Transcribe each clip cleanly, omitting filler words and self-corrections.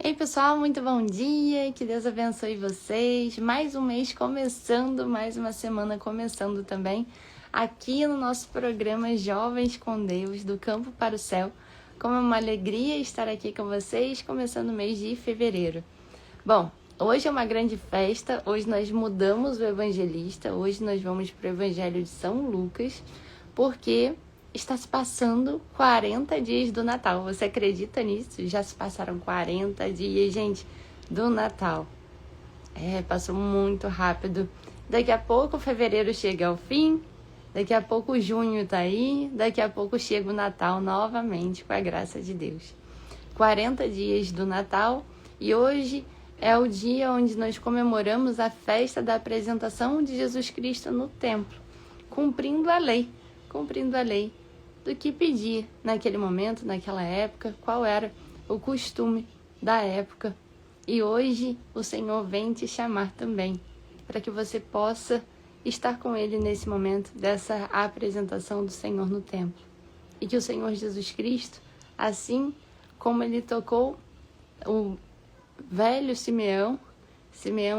Ei pessoal, muito bom dia, que Deus abençoe vocês. Mais um mês começando, mais uma semana começando também, aqui no nosso programa Jovens com Deus, do Campo para o Céu. Como é uma alegria estar aqui com vocês, começando o mês de fevereiro. Bom, hoje é uma grande festa, hoje nós mudamos o evangelista, hoje nós vamos para o Evangelho de São Lucas, porque está se passando 40 dias do Natal. Você acredita nisso? Já se passaram 40 dias, gente, do Natal. Passou muito rápido. Daqui a pouco fevereiro chega ao fim, daqui a pouco junho tá aí, daqui a pouco chega o Natal novamente, com a graça de Deus. 40 dias do Natal e hoje é o dia onde nós comemoramos a festa da apresentação de Jesus Cristo no templo, cumprindo a lei do que pedir naquele momento, naquela época, qual era o costume da época. E hoje o Senhor vem te chamar também, para que você possa estar com Ele nesse momento dessa apresentação do Senhor no templo. E que o Senhor Jesus Cristo, assim como Ele tocou o velho Simeão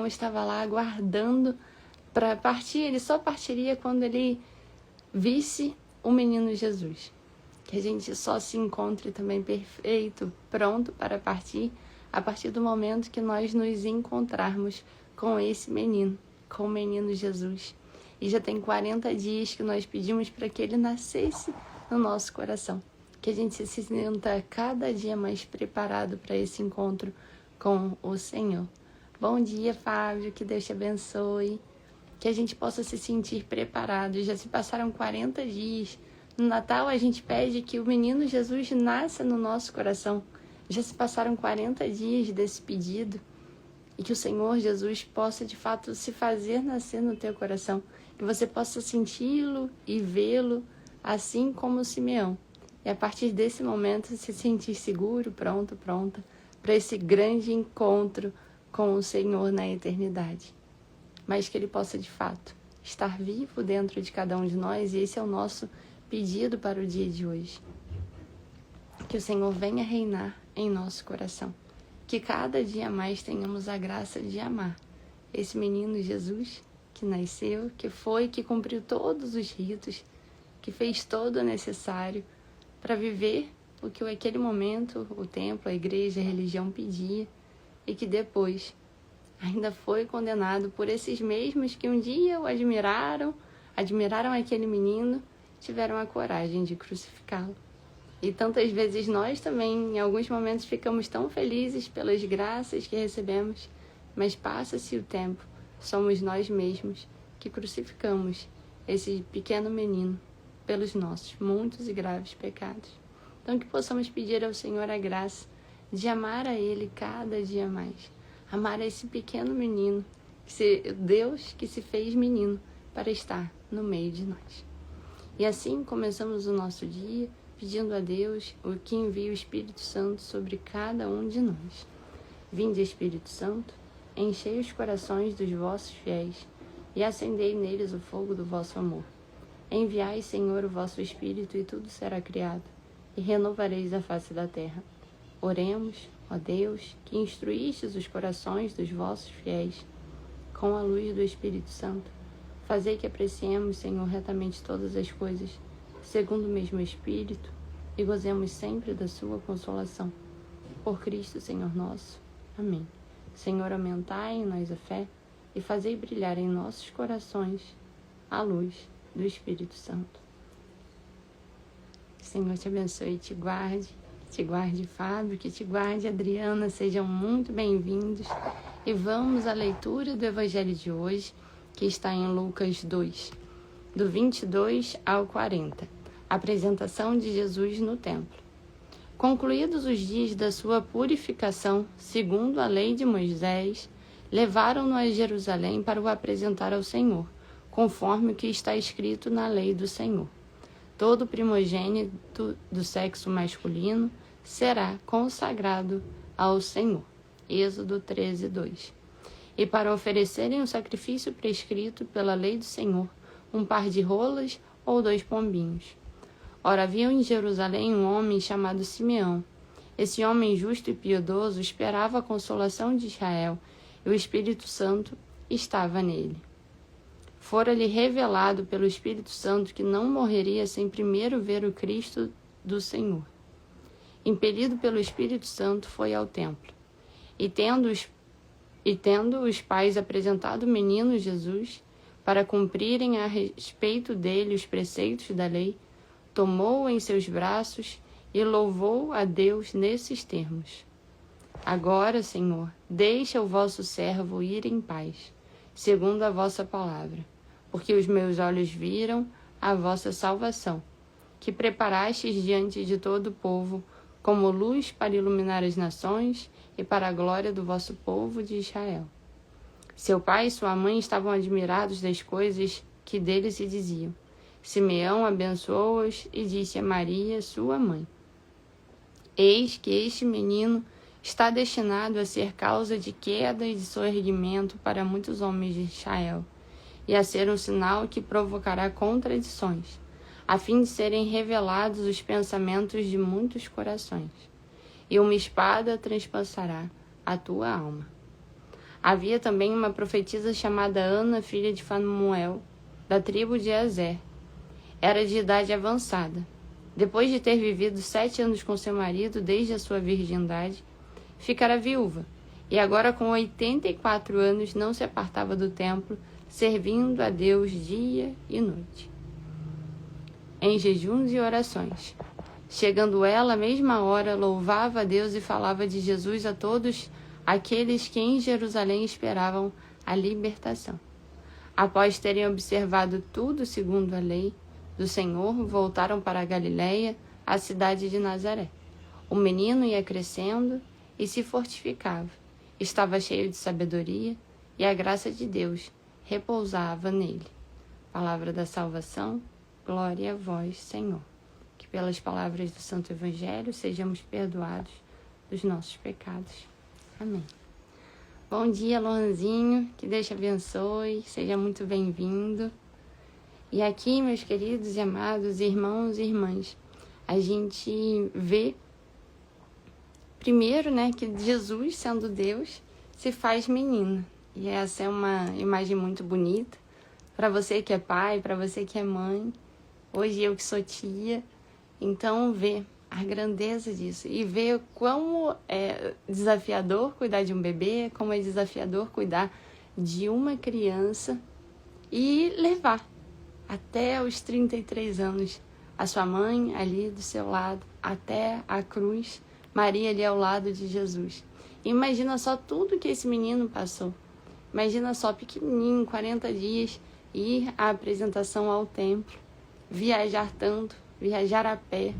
estava lá aguardando para partir, ele só partiria quando ele visse o menino Jesus. Que a gente só se encontre também perfeito, pronto para partir, a partir do momento que nós nos encontrarmos com esse menino, com o menino Jesus. E já tem 40 dias que nós pedimos para que ele nascesse no nosso coração. Que a gente se sinta cada dia mais preparado para esse encontro com o Senhor. Bom dia, Fábio, que Deus te abençoe. Que a gente possa se sentir preparado. Já se passaram 40 dias. No Natal a gente pede que o menino Jesus nasça no nosso coração. Já se passaram 40 dias desse pedido. E que o Senhor Jesus possa de fato se fazer nascer no teu coração. Que você possa senti-lo e vê-lo assim como o Simeão. E a partir desse momento se sentir seguro, pronta para esse grande encontro com o Senhor na eternidade. Mas que Ele possa, de fato, estar vivo dentro de cada um de nós, e esse é o nosso pedido para o dia de hoje. Que o Senhor venha reinar em nosso coração. Que cada dia mais tenhamos a graça de amar esse menino Jesus que nasceu, que cumpriu todos os ritos, que fez todo o necessário para viver o que aquele momento, o templo, a igreja, a religião pedia, e que depois ainda foi condenado por esses mesmos que um dia o admiraram aquele menino, tiveram a coragem de crucificá-lo. E tantas vezes nós também, em alguns momentos, ficamos tão felizes pelas graças que recebemos, mas passa-se o tempo, somos nós mesmos que crucificamos esse pequeno menino pelos nossos muitos e graves pecados. Então que possamos pedir ao Senhor a graça de amar a Ele cada dia mais. Amar esse pequeno menino, Deus que se fez menino para estar no meio de nós. E assim começamos o nosso dia pedindo a Deus o que envia o Espírito Santo sobre cada um de nós. Vinde, Espírito Santo, enchei os corações dos vossos fiéis e acendei neles o fogo do vosso amor. Enviai, Senhor, o vosso Espírito e tudo será criado, e renovareis a face da terra. Oremos, ó Deus, que instruístes os corações dos vossos fiéis, com a luz do Espírito Santo. Fazei que apreciemos, Senhor, retamente todas as coisas, segundo o mesmo Espírito, e gozemos sempre da sua consolação. Por Cristo, Senhor nosso. Amém. Senhor, aumentai em nós a fé, e fazei brilhar em nossos corações a luz do Espírito Santo. Senhor te abençoe e te guarde Fábio, que te guarde Adriana, sejam muito bem-vindos. E vamos à leitura do Evangelho de hoje, que está em Lucas 2, do 22 ao 40, apresentação de Jesus no templo. Concluídos os dias da sua purificação, segundo a lei de Moisés, levaram-no a Jerusalém para o apresentar ao Senhor, conforme o que está escrito na lei do Senhor. Todo primogênito do sexo masculino será consagrado ao Senhor. Êxodo 13, 2. E para oferecerem o sacrifício prescrito pela lei do Senhor, um par de rolas ou 2 pombinhos. Ora, havia em Jerusalém um homem chamado Simeão. Esse homem justo e piedoso esperava a consolação de Israel, e o Espírito Santo estava nele. Fora-lhe revelado pelo Espírito Santo que não morreria sem primeiro ver o Cristo do Senhor. Impelido pelo Espírito Santo, foi ao templo. E tendo os pais apresentado o menino Jesus, para cumprirem a respeito dele os preceitos da lei, tomou-o em seus braços e louvou a Deus nesses termos: Agora, Senhor, deixa o vosso servo ir em paz, segundo a vossa palavra, porque os meus olhos viram a vossa salvação, que preparastes diante de todo o povo, como luz para iluminar as nações e para a glória do vosso povo de Israel. Seu pai e sua mãe estavam admirados das coisas que dele se diziam. Simeão abençoou-os e disse a Maria, sua mãe: Eis que este menino está destinado a ser causa de queda e de soerguimento para muitos homens de Israel, e a ser um sinal que provocará contradições, a fim de serem revelados os pensamentos de muitos corações. E uma espada transpassará a tua alma. Havia também uma profetisa chamada Ana, filha de Fanuel, da tribo de Azer. Era de idade avançada. Depois de ter vivido 7 anos com seu marido desde a sua virgindade, ficara viúva, e agora com 84 anos não se apartava do templo, servindo a Deus dia e noite, em jejuns e orações. Chegando ela, à mesma hora, louvava a Deus e falava de Jesus a todos aqueles que em Jerusalém esperavam a libertação. Após terem observado tudo segundo a lei do Senhor, voltaram para a Galiléia, a cidade de Nazaré. O menino ia crescendo e se fortificava. Estava cheio de sabedoria, e a graça de Deus repousava nele. Palavra da salvação, glória a vós, Senhor. Que pelas palavras do Santo Evangelho sejamos perdoados dos nossos pecados. Amém. Bom dia, Luanzinho, que Deus te abençoe, seja muito bem-vindo. E aqui, meus queridos e amados irmãos e irmãs, a gente vê primeiro, que Jesus, sendo Deus, se faz menino. E essa é uma imagem muito bonita para você que é pai, para você que é mãe. Hoje eu que sou tia, então ver a grandeza disso e ver como é desafiador cuidar de um bebê, como é desafiador cuidar de uma criança e levar até os 33 anos a sua mãe ali do seu lado, até a cruz, Maria ali ao lado de Jesus. Imagina só tudo que esse menino passou. Imagina só, pequenininho, 40 dias, ir à apresentação ao templo, viajar tanto, viajar a pé,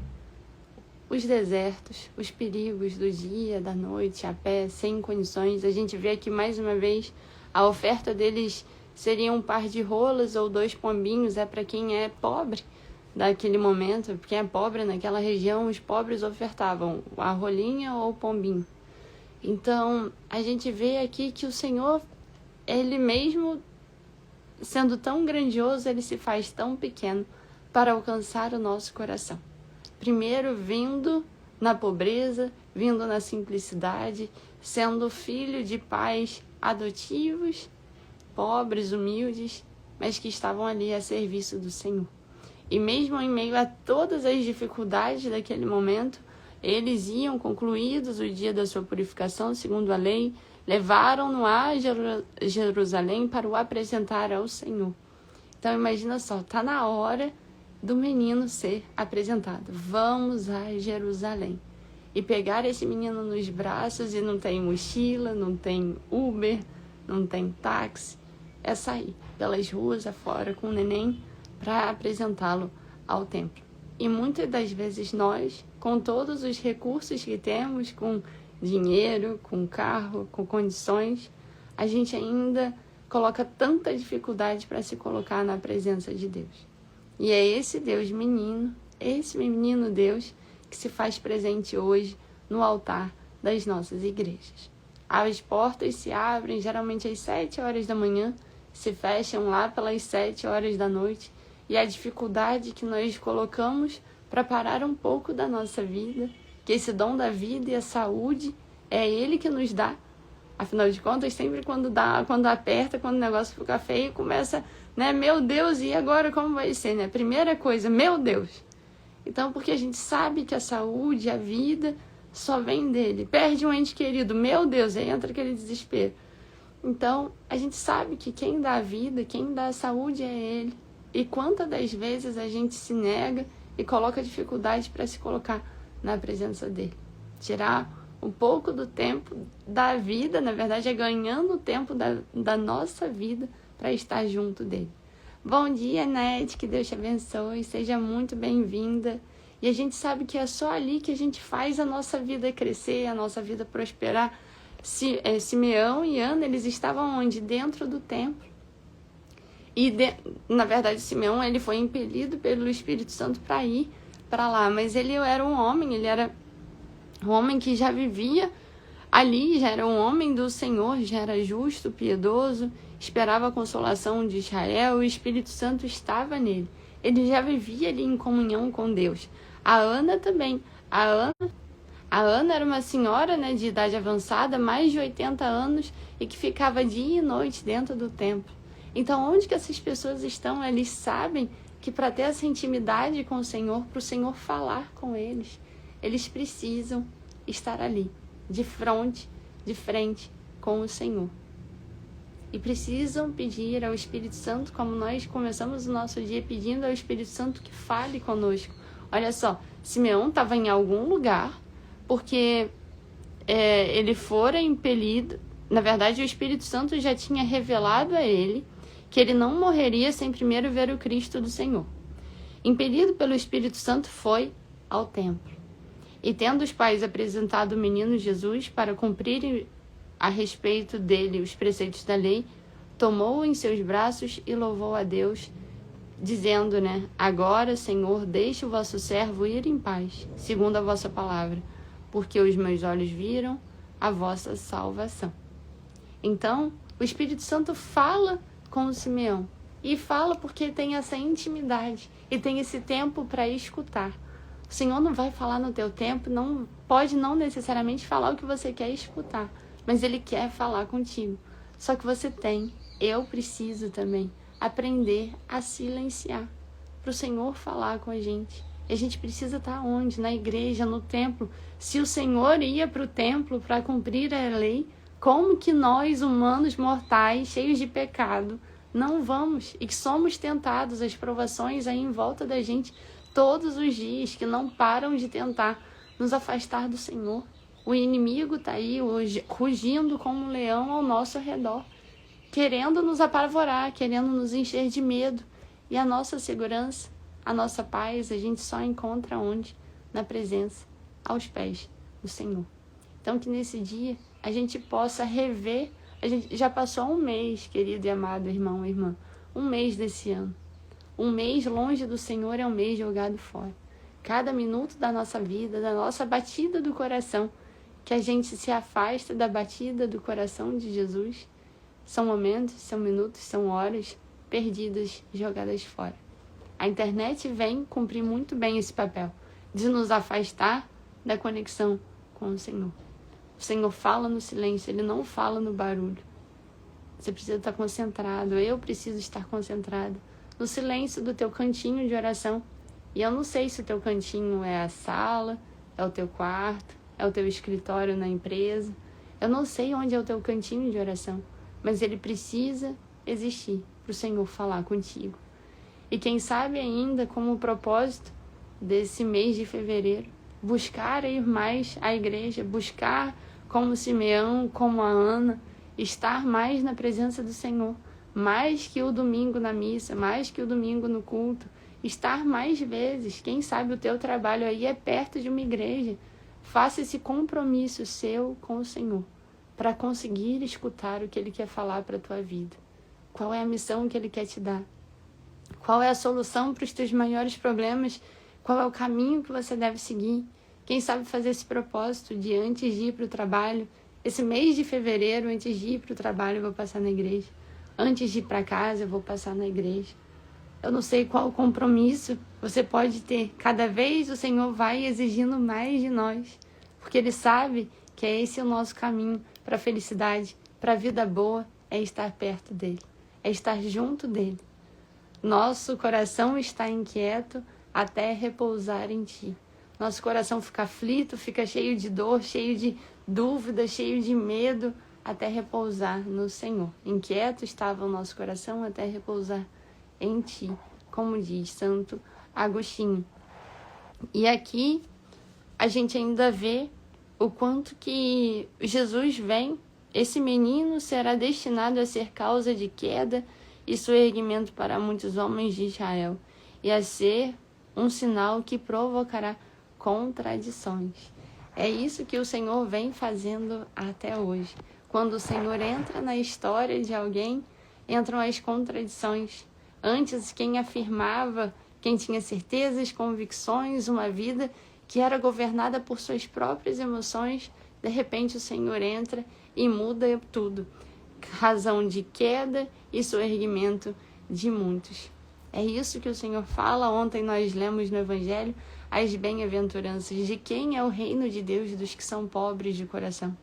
os desertos, os perigos do dia, da noite, a pé, sem condições. A gente vê aqui mais uma vez a oferta deles seria um par de rolas ou 2 pombinhos, é para quem é pobre daquele momento, porque é pobre naquela região, os pobres ofertavam a rolinha ou o pombinho. Então, a gente vê aqui que o Senhor, Ele mesmo, sendo tão grandioso, Ele se faz tão pequeno para alcançar o nosso coração. Primeiro, vindo na pobreza, vindo na simplicidade, sendo filho de pais adotivos, pobres, humildes, mas que estavam ali a serviço do Senhor. E mesmo em meio a todas as dificuldades daquele momento, eles iam, concluídos o dia da sua purificação, segundo a lei, levaram-no a Jerusalém para o apresentar ao Senhor. Então imagina só, está na hora do menino ser apresentado. Vamos a Jerusalém. E pegar esse menino nos braços, e não tem mochila, não tem Uber, não tem táxi, é sair pelas ruas afora com o neném para apresentá-lo ao templo. E muitas das vezes nós, com todos os recursos que temos, com dinheiro, com carro, com condições, a gente ainda coloca tanta dificuldade para se colocar na presença de Deus. E é esse Deus menino, esse menino Deus, que se faz presente hoje no altar das nossas igrejas. As portas se abrem geralmente às 7 horas da manhã, se fecham lá pelas 7 horas da noite, e a dificuldade que nós colocamos para parar um pouco da nossa vida, que esse dom da vida e a saúde é Ele que nos dá. Afinal de contas, sempre quando aperta, quando o negócio fica feio, começa, né? Meu Deus, e agora como vai ser, né? Primeira coisa, meu Deus. Então, porque a gente sabe que a saúde, a vida, só vem dele. Perde um ente querido, meu Deus, aí entra aquele desespero. Então, a gente sabe que quem dá a vida, quem dá a saúde é Ele. E quantas das vezes a gente se nega e coloca dificuldade para se colocar na presença dele. Tirar um pouco do tempo da vida, na verdade é ganhando o tempo da nossa vida para estar junto dele. Bom dia, Nete, que Deus te abençoe, seja muito bem-vinda. E a gente sabe que é só ali que a gente faz a nossa vida crescer, a nossa vida prosperar. Simeão e Ana, eles estavam onde? Dentro do templo. E, na verdade, Simeão, ele foi impelido pelo Espírito Santo para ir para lá. Mas ele era um homem que já vivia ali, já era um homem do Senhor, já era justo, piedoso, esperava a consolação de Israel, o Espírito Santo estava nele. Ele já vivia ali em comunhão com Deus. A Ana também. A Ana era uma senhora, né, de idade avançada, mais de 80 anos, e que ficava dia e noite dentro do templo. Então, onde que essas pessoas estão? Eles sabem que para ter essa intimidade com o Senhor, para o Senhor falar com eles, eles precisam estar ali, de frente com o Senhor. E precisam pedir ao Espírito Santo, como nós começamos o nosso dia pedindo ao Espírito Santo que fale conosco. Olha só, Simeão estava em algum lugar, porque ele fora impelido. Na verdade, o Espírito Santo já tinha revelado a ele que ele não morreria sem primeiro ver o Cristo do Senhor. Impelido pelo Espírito Santo, foi ao templo. E tendo os pais apresentado o menino Jesus para cumprirem a respeito dele os preceitos da lei, tomou-o em seus braços e louvou a Deus, dizendo, né? Agora, Senhor, deixe o vosso servo ir em paz, segundo a vossa palavra, porque os meus olhos viram a vossa salvação. Então, o Espírito Santo fala com o Simeão. E fala porque tem essa intimidade e tem esse tempo para escutar. O Senhor não vai falar no teu tempo, pode não necessariamente falar o que você quer escutar, mas Ele quer falar contigo. Só que eu preciso também aprender a silenciar para o Senhor falar com a gente. E a gente precisa estar onde? Na igreja, no templo. Se o Senhor ia para o templo para cumprir a lei, como que nós, humanos mortais, cheios de pecado, não vamos? E que somos tentados, as provações aí em volta da gente todos os dias, que não param de tentar nos afastar do Senhor. O inimigo está aí rugindo como um leão ao nosso redor, querendo nos apavorar, querendo nos encher de medo. E a nossa segurança, a nossa paz, a gente só encontra onde? Na presença, aos pés do Senhor. Então que nesse dia a gente possa rever. A gente já passou um mês, querido e amado irmão e irmã, um mês desse ano. Um mês longe do Senhor é um mês jogado fora. Cada minuto da nossa vida, da nossa batida do coração, que a gente se afasta da batida do coração de Jesus, são momentos, são minutos, são horas perdidas, jogadas fora. A internet vem cumprir muito bem esse papel, de nos afastar da conexão com o Senhor. O Senhor fala no silêncio, Ele não fala no barulho. Você precisa estar concentrado, eu preciso estar concentrado no silêncio do teu cantinho de oração. E eu não sei se o teu cantinho é a sala, é o teu quarto, é o teu escritório na empresa. Eu não sei onde é o teu cantinho de oração, mas ele precisa existir para o Senhor falar contigo. E quem sabe ainda, como propósito desse mês de fevereiro, buscar ir mais à igreja, buscar como Simeão, como a Ana, estar mais na presença do Senhor, mais que o domingo na missa, mais que o domingo no culto, estar mais vezes. Quem sabe o teu trabalho aí é perto de uma igreja. Faça esse compromisso seu com o Senhor, para conseguir escutar o que Ele quer falar para a tua vida. Qual é a missão que Ele quer te dar? Qual é a solução para os teus maiores problemas? Qual é o caminho que você deve seguir? Quem sabe fazer esse propósito de antes de ir para o trabalho, esse mês de fevereiro, antes de ir para o trabalho, eu vou passar na igreja. Antes de ir para casa, eu vou passar na igreja. Eu não sei qual compromisso você pode ter. Cada vez o Senhor vai exigindo mais de nós, porque Ele sabe que é esse o nosso caminho para a felicidade, para a vida boa, é estar perto dEle, é estar junto dEle. Nosso coração está inquieto até repousar em Ti. Nosso coração fica aflito, fica cheio de dor, cheio de dúvida, cheio de medo, até repousar no Senhor. Inquieto estava o nosso coração até repousar em Ti, como diz Santo Agostinho. E aqui a gente ainda vê o quanto que Jesus vem, esse menino será destinado a ser causa de queda e soerguimento para muitos homens de Israel, e a ser um sinal que provocará contradições. É isso que o Senhor vem fazendo até hoje. Quando o Senhor entra na história de alguém, entram as contradições. Antes, quem afirmava, quem tinha certezas, convicções, uma vida que era governada por suas próprias emoções, de repente o Senhor entra e muda tudo. Razão de queda e soerguimento de muitos. É isso que o Senhor fala. Ontem nós lemos no Evangelho as bem-aventuranças de quem é o reino de Deus, dos que são pobres de coração.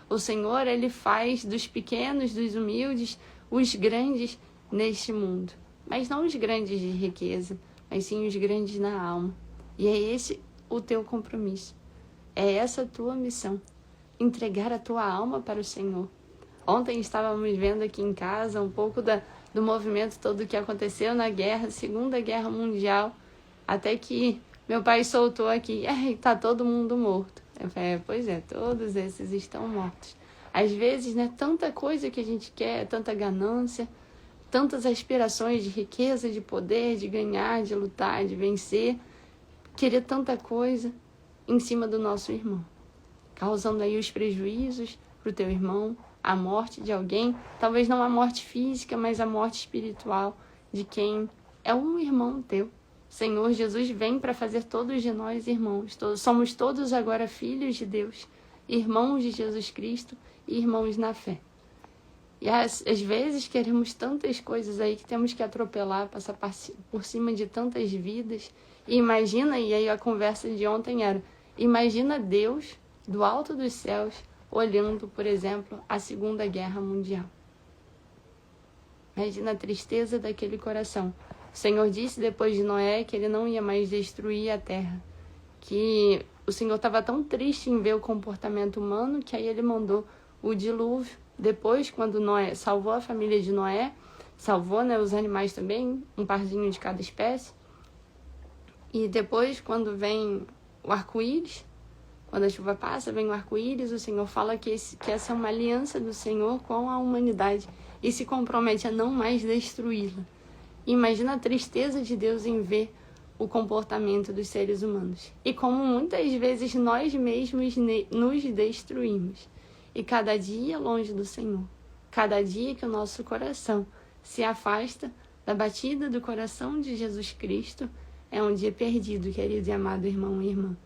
O Senhor, Ele faz dos pequenos, dos humildes, os grandes neste mundo. Mas não os grandes de riqueza, mas sim os grandes na alma. E é esse o teu compromisso. É essa a tua missão. Entregar a tua alma para o Senhor. Ontem estávamos vendo aqui em casa um pouco do movimento todo que aconteceu na guerra, Segunda Guerra Mundial, até que meu pai soltou aqui, tá todo mundo morto. Eu falei, pois é, todos esses estão mortos. Às vezes, né, tanta coisa que a gente quer, tanta ganância, tantas aspirações de riqueza, de poder, de ganhar, de lutar, de vencer, querer tanta coisa em cima do nosso irmão, causando aí os prejuízos para o teu irmão, a morte de alguém, talvez não a morte física, mas a morte espiritual de quem é um irmão teu. Senhor Jesus vem para fazer todos de nós irmãos. Somos todos agora filhos de Deus, irmãos de Jesus Cristo e irmãos na fé. E às vezes queremos tantas coisas aí que temos que atropelar, passar por cima de tantas vidas. E imagina, e aí a conversa de ontem era, imagina Deus do alto dos céus olhando, por exemplo, a Segunda Guerra Mundial. Imagina a tristeza daquele coração. O Senhor disse depois de Noé que Ele não ia mais destruir a terra, que o Senhor estava tão triste em ver o comportamento humano que aí Ele mandou o dilúvio. Depois, quando Noé salvou a família de Noé, salvou, né, os animais também, um parzinho de cada espécie. E depois, quando vem o arco-íris, quando a chuva passa, vem o arco-íris, o Senhor fala que essa é uma aliança do Senhor com a humanidade e se compromete a não mais destruí-la. Imagina a tristeza de Deus em ver o comportamento dos seres humanos. E como muitas vezes nós mesmos nos destruímos. E cada dia longe do Senhor. Cada dia que o nosso coração se afasta da batida do coração de Jesus Cristo, é um dia perdido, querido e amado irmão e irmã.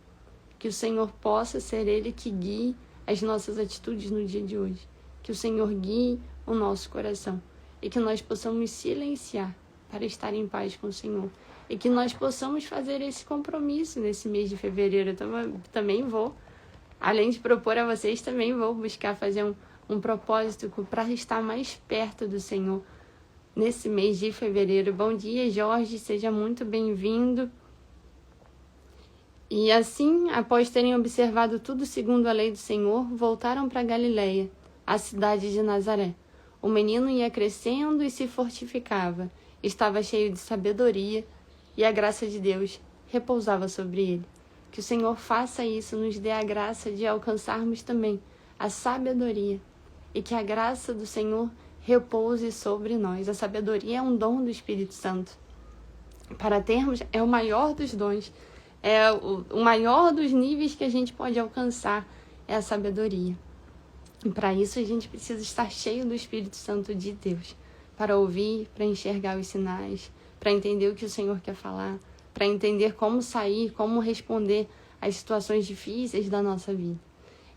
Que o Senhor possa ser Ele que guie as nossas atitudes no dia de hoje. Que o Senhor guie o nosso coração. E que nós possamos silenciar para estar em paz com o Senhor. E que nós possamos fazer esse compromisso nesse mês de fevereiro. Eu também vou, além de propor a vocês, também vou buscar fazer um propósito para estar mais perto do Senhor nesse mês de fevereiro. Bom dia, Jorge, seja muito bem-vindo. E assim, após terem observado tudo segundo a lei do Senhor, voltaram para Galiléia, a cidade de Nazaré. O menino ia crescendo e se fortificava, estava cheio de sabedoria e a graça de Deus repousava sobre ele. Que o Senhor faça isso, nos dê a graça de alcançarmos também a sabedoria e que a graça do Senhor repouse sobre nós. A sabedoria é um dom do Espírito Santo. Para termos, é o maior dos dons. É o maior dos níveis que a gente pode alcançar é a sabedoria. E para isso a gente precisa estar cheio do Espírito Santo de Deus, para ouvir, para enxergar os sinais, para entender o que o Senhor quer falar, para entender como sair, como responder às situações difíceis da nossa vida.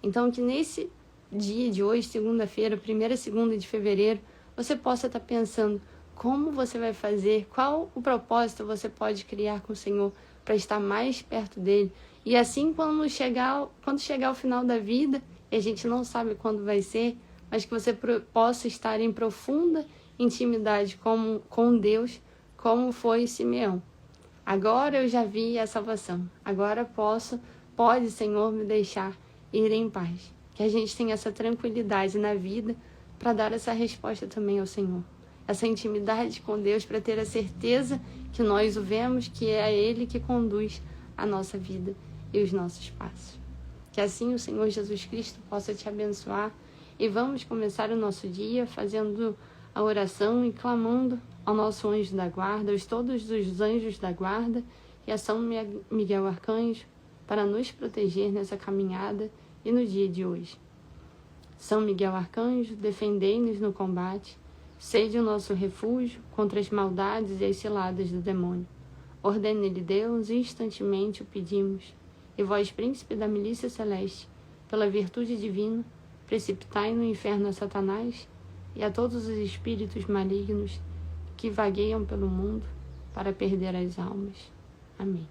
Então que nesse dia de hoje, segunda-feira, 1ª segunda de fevereiro, você possa estar pensando, como você vai fazer, qual o propósito você pode criar com o Senhor para estar mais perto dele. E assim, quando chegar o final da vida, e a gente não sabe quando vai ser, mas que você possa estar em profunda intimidade com Deus, como foi Simeão. Agora eu já vi a salvação. Agora pode, Senhor, me deixar ir em paz. Que a gente tenha essa tranquilidade na vida para dar essa resposta também ao Senhor. Essa intimidade com Deus para ter a certeza que nós o vemos, que é Ele que conduz a nossa vida e os nossos passos. Que assim o Senhor Jesus Cristo possa te abençoar e vamos começar o nosso dia fazendo a oração e clamando ao nosso anjo da guarda, aos todos os anjos da guarda e a São Miguel Arcanjo para nos proteger nessa caminhada e no dia de hoje. São Miguel Arcanjo, defendei-nos no combate, sede o nosso refúgio contra as maldades e as ciladas do demônio. Ordene-lhe Deus, instantemente o pedimos. E vós, príncipe da milícia celeste, pela virtude divina, precipitai no inferno a Satanás e a todos os espíritos malignos que vagueiam pelo mundo para perder as almas. Amém.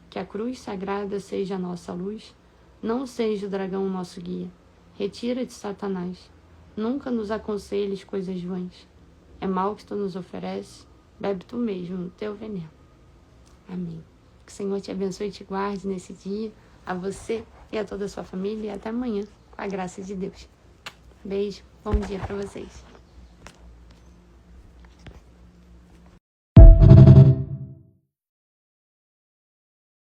Que a cruz sagrada seja a nossa luz, não seja o dragão o nosso guia. Retira-te, Satanás. Nunca nos aconselhes coisas vãs. É mal que tu nos oferece, bebe tu mesmo no teu veneno. Amém. Que o Senhor te abençoe e te guarde nesse dia, a você e a toda a sua família, e até amanhã, com a graça de Deus. Beijo, bom dia para vocês.